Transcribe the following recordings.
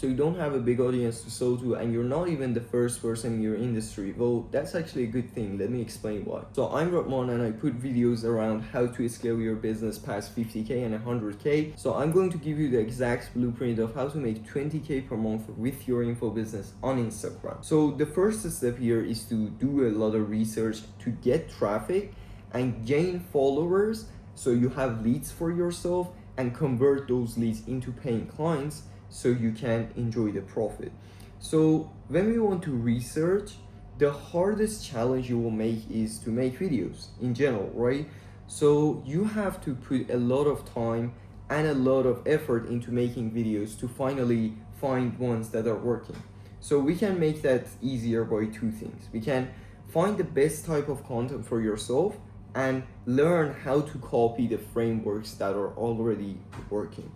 so you don't have a big audience to sell to, and you're not even the first person in your industry, well, that's actually a good thing. Let me explain why. So I'm Rahman, and I put videos around how to scale your business past 50K and 100K. So I'm going to give you the exact blueprint of how to make 20K per month with your info business on Instagram. So the first step here is to do a lot of research to get traffic and gain followers, so you have leads for yourself, and convert those leads into paying clients so you can enjoy the profit. So when we want to research, the hardest challenge you will make is to make videos in general, right? So you have to put a lot of time and a lot of effort into making videos to finally find ones that are working. So we can make that easier by two things. We can find the best type of content for yourself and learn how to copy the frameworks that are already working.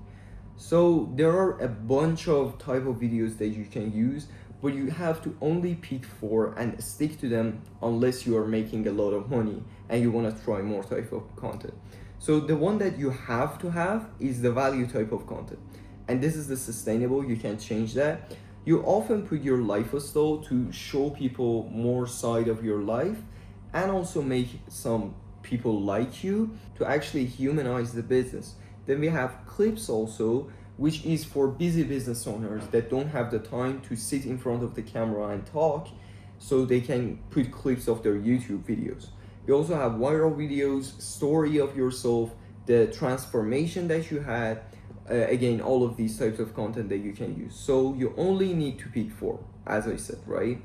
So there are a bunch of type of videos that you can use, but you have to only pick 4 and stick to them unless you are making a lot of money and you want to try more type of content. So the one that you have to have is the value type of content, and this is the sustainable. You can change that. You often put your lifestyle to show people more side of your life, and also make some people like you to actually humanize the business. Then we have clips also, which is for busy business owners that don't have the time to sit in front of the camera and talk, so they can put clips of their YouTube videos. We also have viral videos, story of yourself, the transformation that you had, again, all of these types of content that you can use. So you only need to pick 4, as I said, right?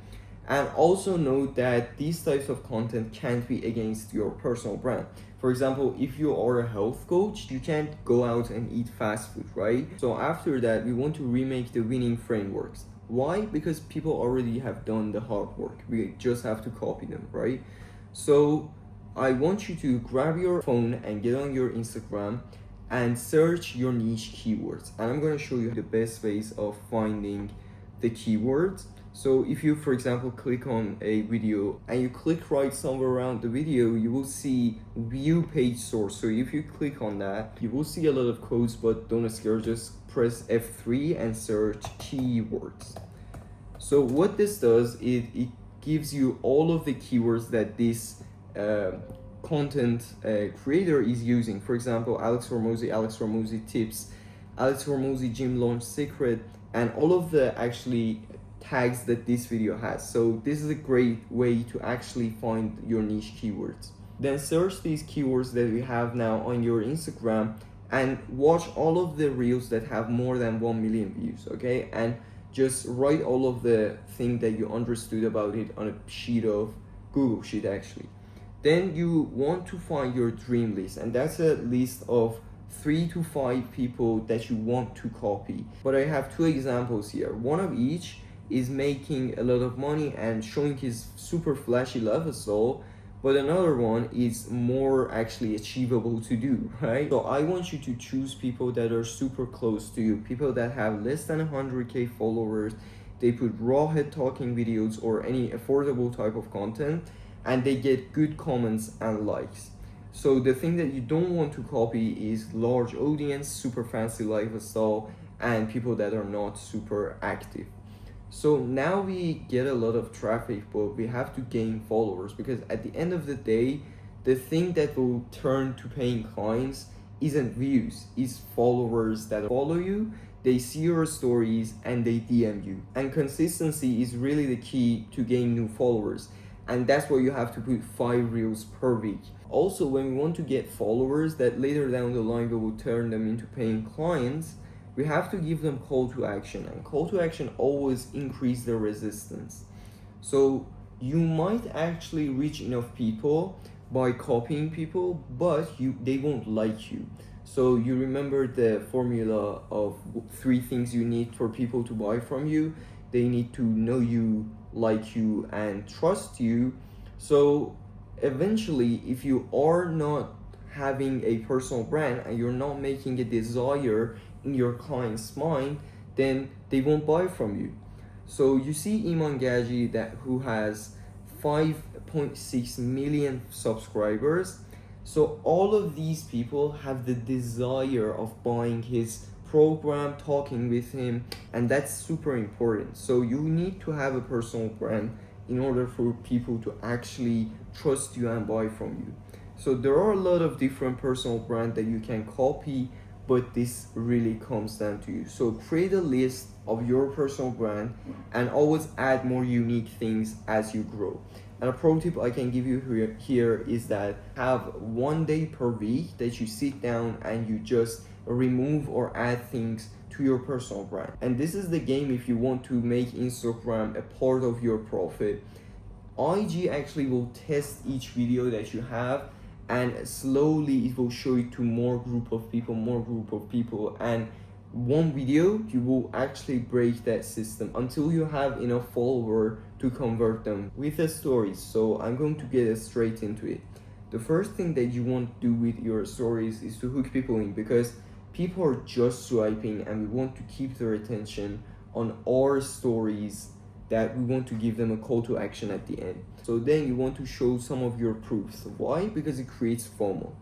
And also note that these types of content can't be against your personal brand. For example, if you are a health coach, you can't go out and eat fast food, right? So after that, we want to remake the winning frameworks. Why? Because people already have done the hard work. We just have to copy them, right? So I want you to grab your phone and get on your Instagram and search your niche keywords. And I'm going to show you the best ways of finding the keywords. So if you, for example, click on a video and you click right somewhere around the video, you will see view page source. So if you click on that, you will see a lot of codes, but don't scare, just press F3 and search keywords. So what this does is it gives you all of the keywords that this content creator is using. For example, Alex Hormozi tips, Alex Hormozi gym launch secret, and all of the actually tags that this video has. So this is a great way to actually find your niche keywords. Then search these keywords that we have now on your Instagram and watch all of the reels that have more than 1 million views, okay? And just write all of the thing that you understood about it on a sheet of Google Sheet actually. Then you want to find your dream list, and that's a list of 3 to 5 people that you want to copy. But I have 2 examples here. One of each is making a lot of money and showing his super flashy lifestyle, but another one is more actually achievable to do, right? So I want you to choose people that are super close to you, people that have less than 100K followers. They put raw head talking videos or any affordable type of content, and they get good comments and likes. So the thing that you don't want to copy is large audience, super fancy lifestyle, and people that are not super active. So now we get a lot of traffic, but we have to gain followers, because at the end of the day, the thing that will turn to paying clients isn't views, it's followers that follow you, they see your stories, and they DM you. And consistency is really the key to gain new followers. And that's why you have to put 5 reels per week. Also, when we want to get followers that later down the line we will turn them into paying clients, we have to give them call to action, and call to action always increase their resistance. So you might actually reach enough people by copying people, but they won't like you. So you remember the formula of 3 things you need for people to buy from you. They need to know you, like you, and trust you. So eventually, if you are not having a personal brand and you're not making a desire in your client's mind, then they won't buy from you. So you see Iman Gaji, who has 5.6 million subscribers. So all of these people have the desire of buying his program, talking with him, and that's super important. So you need to have a personal brand in order for people to actually trust you and buy from you. So there are a lot of different personal brands that you can copy, but this really comes down to you. So create a list of your personal brand and always add more unique things as you grow. And a pro tip I can give you here is that have 1 day per week that you sit down and you just remove or add things to your personal brand. And this is the game if you want to make Instagram a part of your profit. IG actually will test each video that you have, and slowly it will show it to more group of people, and one video you will actually break that system until you have enough follower to convert them with a stories. So I'm going to get straight into it. The first thing that you want to do with your stories is to hook people in, because people are just swiping and we want to keep their attention on our stories, that we want to give them a call to action at the end. So then you want to show some of your proofs. Why? Because it creates FOMO.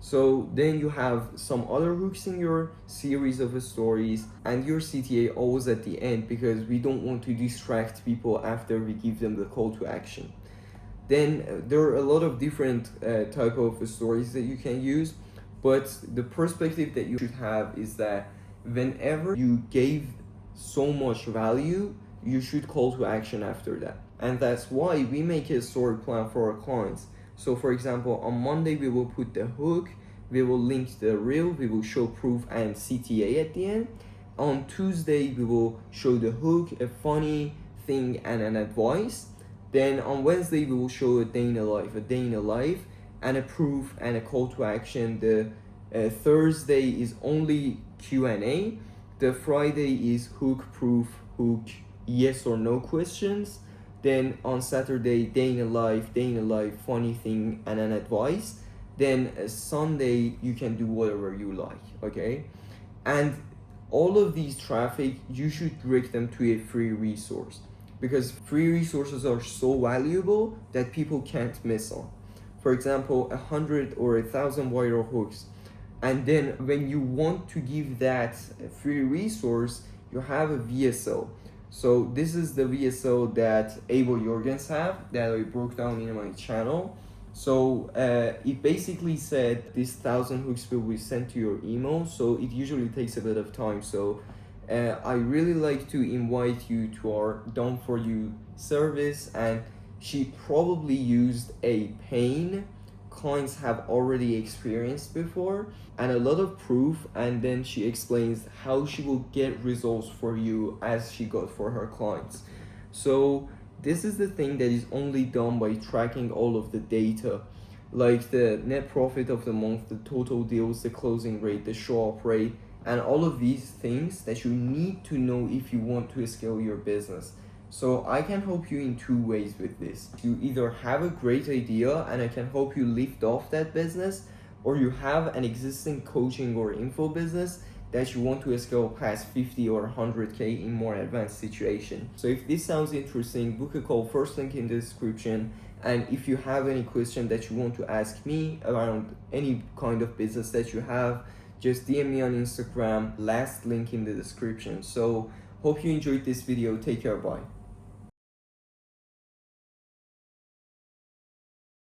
So then you have some other hooks in your series of stories, and your CTA always at the end, because we don't want to distract people after we give them the call to action. Then there are a lot of different type of stories that you can use, but the perspective that you should have is that whenever you gave so much value, you should call to action after that. And that's why we make a story plan for our clients. So for example, on Monday we will put the hook, we will link the reel, we will show proof and CTA at the end. On Tuesday we will show the hook, a funny thing and an advice. Then on Wednesday we will show a day in a life, and a proof and a call to action. The Thursday is only Q&A. The Friday is hook, proof, hook, yes or no questions. Then on Saturday, day in a life, funny thing and an advice. Then Sunday you can do whatever you like, okay? And all of these traffic, you should direct them to a free resource, because free resources are so valuable that people can't miss on. For example, 100 or 1,000 viral hooks. And then when you want to give that free resource, you have a VSO. So this is the VSO that Abel Jorgens have, that I broke down in my channel. So it basically said this 1,000 hooks will be sent to your email. So it usually takes a bit of time. So I really like to invite you to our Done For You service, and she probably used a pain clients have already experienced before, and a lot of proof, and then she explains how she will get results for you as she got for her clients. So this is the thing that is only done by tracking all of the data, like the net profit of the month, the total deals, the closing rate, the show up rate, and all of these things that you need to know if you want to scale your business. So I can help you in two ways with this. You either have a great idea and I can help you lift off that business, or you have an existing coaching or info business that you want to scale past 50 or 100K in more advanced situation. So if this sounds interesting, book a call, first link in the description. And if you have any question that you want to ask me around any kind of business that you have, just DM me on Instagram, last link in the description. So hope you enjoyed this video. Take care, bye.